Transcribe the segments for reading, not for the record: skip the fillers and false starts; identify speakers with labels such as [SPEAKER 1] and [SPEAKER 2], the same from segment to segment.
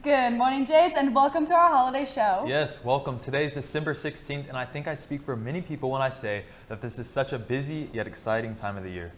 [SPEAKER 1] Good morning, Jays, and welcome to our holiday show.
[SPEAKER 2] Yes, welcome. Today's December 16th, and I think I speak for many people when I say that this is such a busy yet exciting time of the year.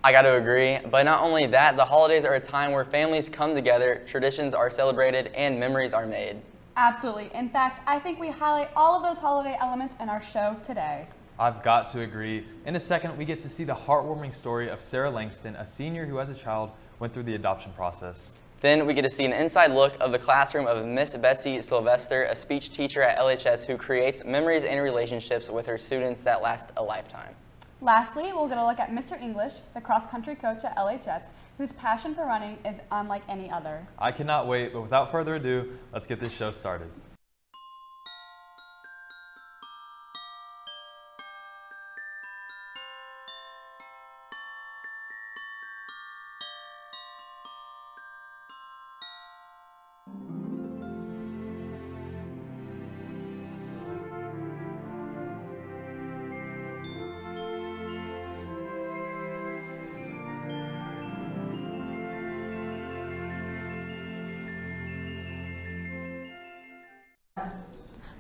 [SPEAKER 3] I got to agree, but not only that, the holidays are a time where families come together, traditions are celebrated, and memories are made.
[SPEAKER 1] Absolutely. In fact, I think we highlight all of those holiday elements in our show today.
[SPEAKER 2] I've got to agree. In a second, we get to see the heartwarming story of Sarah Langston, a senior who as a child went through the adoption process.
[SPEAKER 3] Then we get to see an inside look of the classroom of Miss Betsy Sylvester, a speech teacher at LHS who creates memories and relationships with her students that last a lifetime.
[SPEAKER 1] Lastly, we'll get a look at Mr. English, the cross-country coach at LHS, whose passion for running is unlike any other.
[SPEAKER 2] I cannot wait, but without further ado, let's get this show started.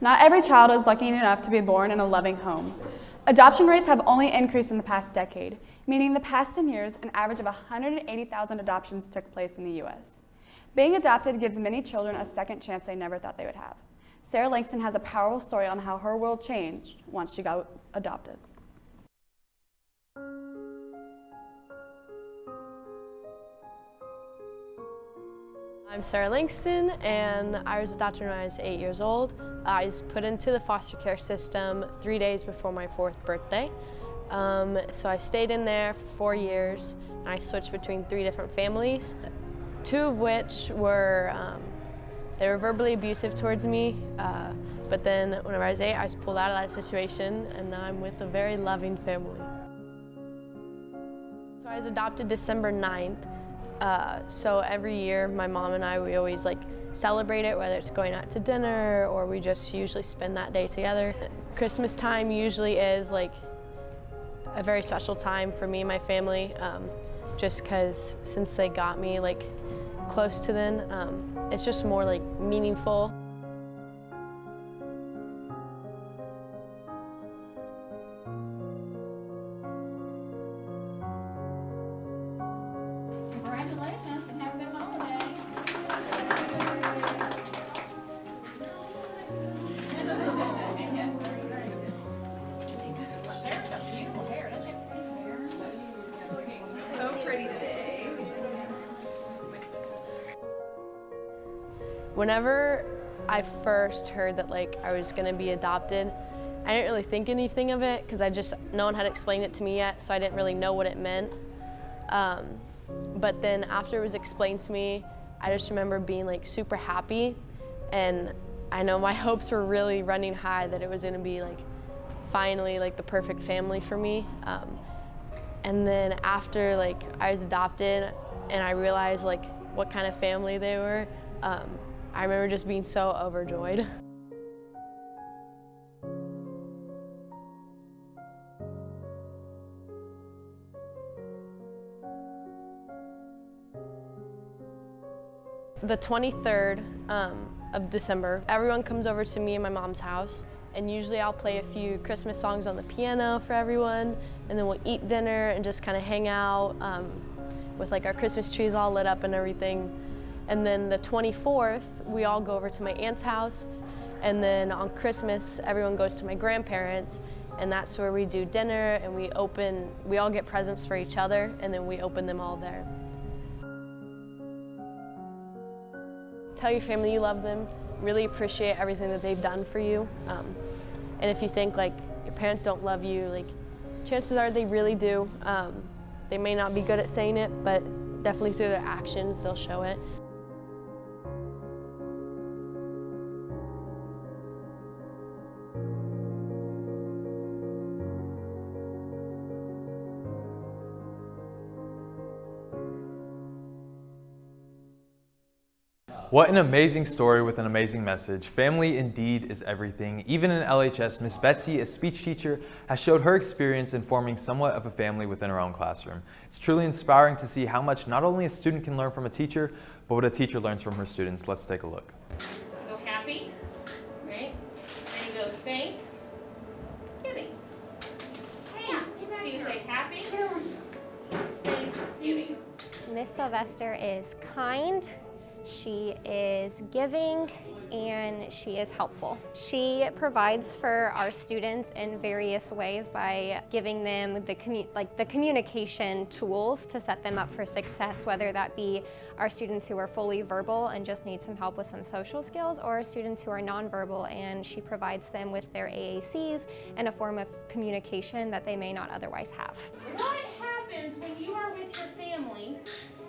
[SPEAKER 1] Not every child is lucky enough to be born in a loving home. Adoption rates have only increased in the past decade, meaning the past 10 years, an average of 180,000 adoptions took place in the U.S. Being adopted gives many children a second chance they never thought they would have. Sarah Langston has a powerful story on how her world changed once she got adopted.
[SPEAKER 4] I'm Sarah Langston, and I was adopted when I was 8 years old. I was put into the foster care system 3 days before my 4th birthday. So I stayed in there for 4 years, and I switched between 3 different families, 2 of which were, they were verbally abusive towards me, but then whenever I was 8, I was pulled out of that situation, and now I'm with a very loving family. So I was adopted December 9th. So every year, my mom and I, we always celebrate it, whether it's going out to dinner or we just usually spend that day together. Christmas time usually is a very special time for me and my family, just because since they got me close to them, it's just more meaningful.
[SPEAKER 5] Congratulations and have a good holiday. Sarah's got beautiful hair. Doesn't she have pretty hair? So pretty today.
[SPEAKER 4] Whenever I first heard that I was gonna be adopted, I didn't really think anything of it because no one had explained it to me yet, so I didn't really know what it meant. But then after it was explained to me, I just remember being super happy, and I know my hopes were really running high that it was gonna be finally the perfect family for me. And then after I was adopted and I realized what kind of family they were, I remember just being so overjoyed. The 23rd of December, everyone comes over to me and my mom's house, and usually I'll play a few Christmas songs on the piano for everyone, and then we'll eat dinner and just kind of hang out with our Christmas trees all lit up and everything. And then the 24th, we all go over to my aunt's house, and then on Christmas, everyone goes to my grandparents, and that's where we do dinner and we all get presents for each other, and then we open them all there. Tell your family you love them, really appreciate everything that they've done for you. And if you think your parents don't love you, chances are they really do. They may not be good at saying it, but definitely through their actions, they'll show it.
[SPEAKER 2] What an amazing story with an amazing message. Family indeed is everything. Even in LHS, Miss Betsy, a speech teacher, has showed her experience in forming somewhat of a family within her own classroom. It's truly inspiring to see how much not only a student can learn from a teacher, but what a teacher learns from her students. Let's take a look.
[SPEAKER 5] Go happy, right? And you go thanks, giving. Yeah. So you say happy, thanks, giving.
[SPEAKER 6] Miss Sylvester is kind, she is giving, and she is helpful. She provides for our students in various ways by giving them the communication tools to set them up for success, whether that be our students who are fully verbal and just need some help with some social skills, or students who are nonverbal and she provides them with their AACs and a form of communication that they may not otherwise have.
[SPEAKER 5] What happens when you are with your family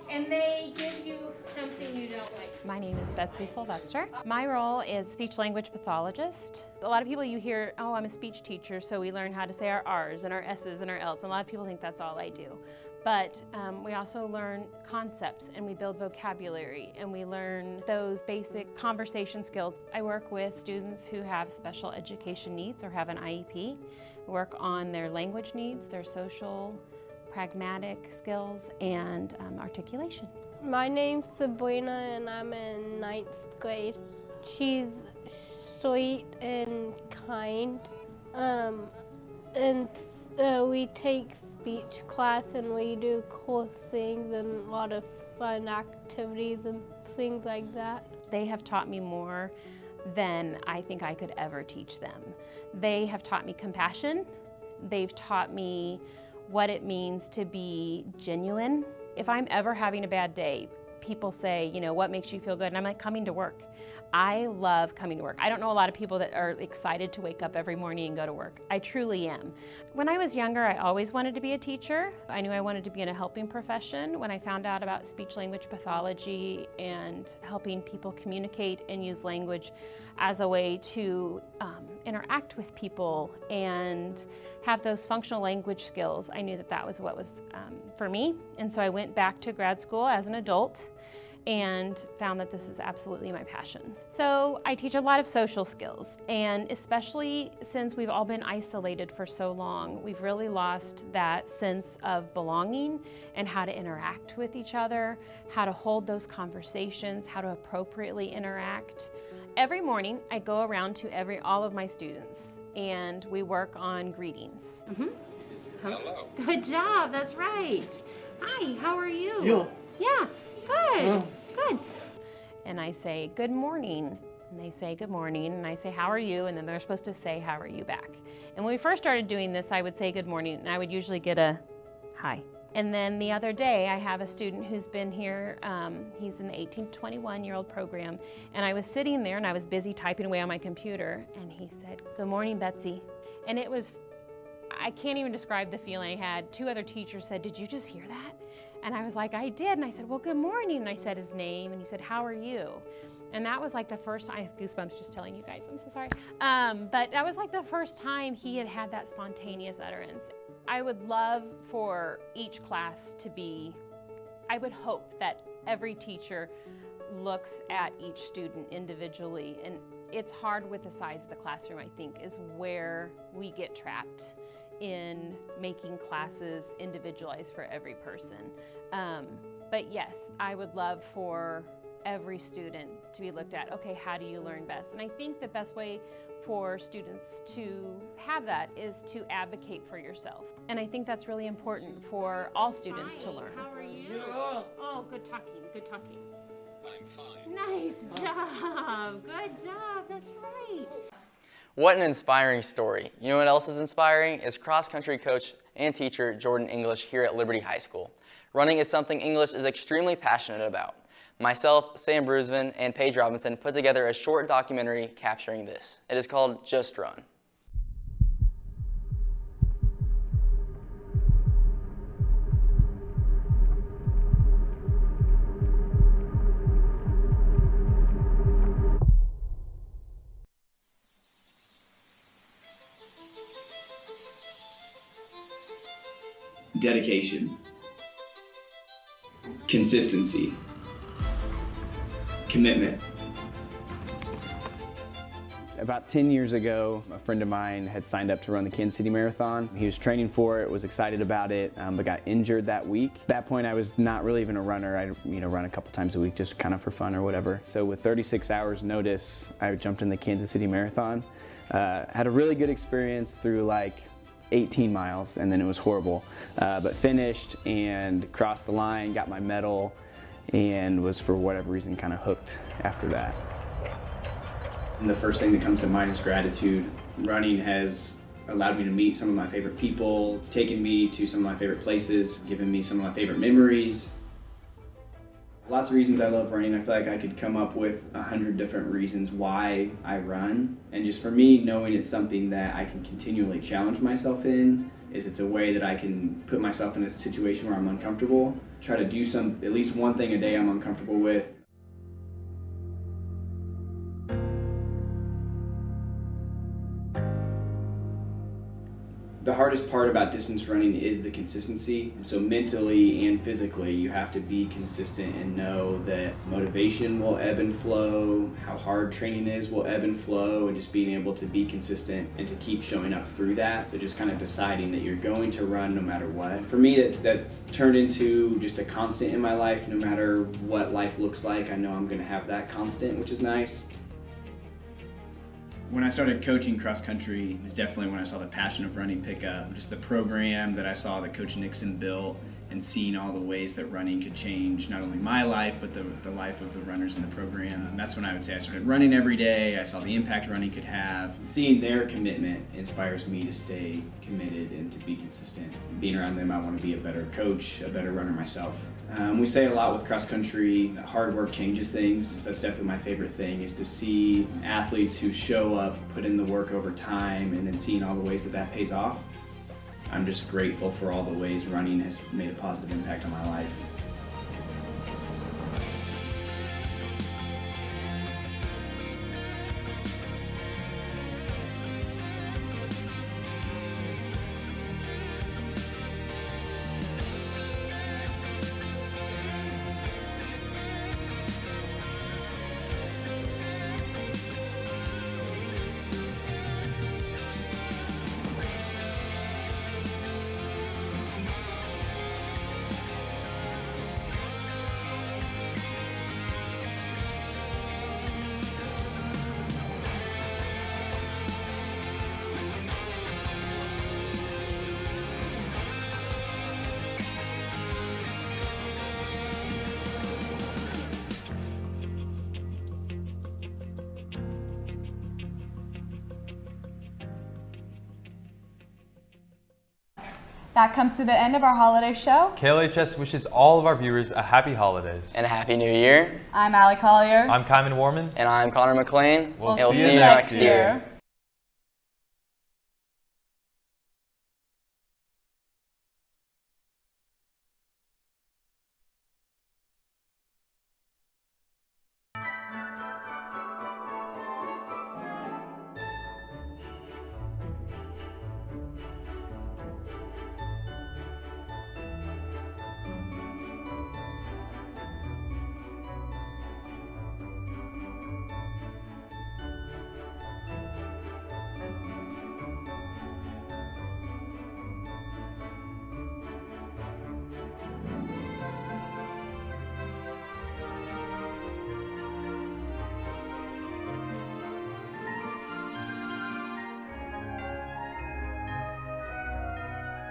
[SPEAKER 5] and they give you something you don't like?
[SPEAKER 7] My name is Betsy Sylvester. My role is speech-language pathologist. A lot of people you hear, oh, I'm a speech teacher, so we learn how to say our R's and our S's and our L's. And a lot of people think that's all I do. But we also learn concepts and we build vocabulary and we learn those basic conversation skills. I work with students who have special education needs or have an IEP. I work on their language needs, their social, pragmatic skills, and articulation.
[SPEAKER 8] My name's Sabrina and I'm in 9th grade. She's sweet and kind. We take speech class and we do cool things and a lot of fun activities and things like that.
[SPEAKER 7] They have taught me more than I think I could ever teach them. They have taught me compassion. They've taught me what it means to be genuine. If I'm ever having a bad day, people say, you know, what makes you feel good? And I'm like, coming to work. I love coming to work. I don't know a lot of people that are excited to wake up every morning and go to work. I truly am. When I was younger, I always wanted to be a teacher. I knew I wanted to be in a helping profession. When I found out about speech-language pathology and helping people communicate and use language as a way to interact with people and have those functional language skills, I knew that that was what was for me. And so I went back to grad school as an adult and found that this is absolutely my passion. So I teach a lot of social skills, and especially since we've all been isolated for so long, we've really lost that sense of belonging and how to interact with each other, how to hold those conversations, how to appropriately interact. Every morning I go around to all of my students and we work on greetings.
[SPEAKER 9] Hello.
[SPEAKER 7] Good job, that's right. Hi, how are you?
[SPEAKER 9] You.
[SPEAKER 7] Yeah, good, good. And I say, good morning. And they say, good morning. And I say, how are you? And then they're supposed to say, how are you back? And when we first started doing this, I would say good morning, and I would usually get a hi. And then the other day, I have a student who's been here, he's in the 18 to 21-year-old program, and I was sitting there and I was busy typing away on my computer, and he said, good morning, Betsy. And it was, I can't even describe the feeling I had. Two other teachers said, did you just hear that? And I was like, I did. And I said, well, good morning. And I said his name, and he said, how are you? And that was like the first time, I have goosebumps just telling you guys, I'm so sorry. But that was like the first time he had had that spontaneous utterance. I would love for each class to be, I would hope that every teacher looks at each student individually, and it's hard with the size of the classroom, I think, is where we get trapped in making classes individualized for every person. But yes, I would love for every student to be looked at, okay, how do you learn best? And I think the best way for students to have that is to advocate for yourself. And I think that's really important for all students to learn.
[SPEAKER 5] How are you?
[SPEAKER 9] Yeah.
[SPEAKER 5] Oh, good talking, good talking.
[SPEAKER 9] I'm fine.
[SPEAKER 5] Nice job, good job, that's right.
[SPEAKER 3] What an inspiring story. You know what else is inspiring? Is cross-country coach and teacher Jordan English here at Liberty High School. Running is something English is extremely passionate about. Myself, Sam Brusvin, and Paige Robinson put together a short documentary capturing this. It is called Just Run.
[SPEAKER 10] Dedication, consistency, Commitment. About 10 years ago, a friend of mine had signed up to run the Kansas City Marathon. He was training for it, was excited about it, but got injured that week. At that point, I was not really even a runner. I'd run a couple times a week just kind of for fun or whatever. So with 36 hours notice, I jumped in the Kansas City Marathon. Had a really good experience through like 18 miles, and then it was horrible. But finished and crossed the line, got my medal, and was for whatever reason kind of hooked after that. And the first thing that comes to mind is gratitude. Running has allowed me to meet some of my favorite people, taken me to some of my favorite places, given me some of my favorite memories. Lots of reasons I love running. I feel like I could come up with 100 different reasons why I run. And just for me, knowing it's something that I can continually challenge myself in, it's a way that I can put myself in a situation where I'm uncomfortable, try to do at least one thing a day I'm uncomfortable with. The hardest part about distance running is the consistency. So mentally and physically, you have to be consistent and know that motivation will ebb and flow, how hard training is will ebb and flow, and just being able to be consistent and to keep showing up through that. So just kind of deciding that you're going to run no matter what. For me, that's turned into just a constant in my life. No matter what life looks like, I know I'm going to have that constant, which is nice. When I started coaching cross country was definitely when I saw the passion of running pick up. Just the program that I saw that Coach Nixon built and seeing all the ways that running could change not only my life but the life of the runners in the program. And that's when I would say I started running every day. I saw the impact running could have. Seeing their commitment inspires me to stay committed and to be consistent. Being around them, I want to be a better coach, a better runner myself. We say a lot with cross country, hard work changes things. That's definitely my favorite thing, is to see athletes who show up, put in the work over time, and then seeing all the ways that pays off. I'm just grateful for all the ways running has made a positive impact on my life.
[SPEAKER 1] That comes to the end of our holiday show.
[SPEAKER 2] KLHS wishes all of our viewers a happy holidays.
[SPEAKER 3] And a happy new year.
[SPEAKER 1] I'm Allie Collier.
[SPEAKER 2] I'm Kyman Warman.
[SPEAKER 3] And I'm Connor McLean.
[SPEAKER 2] We'll
[SPEAKER 1] see you next year.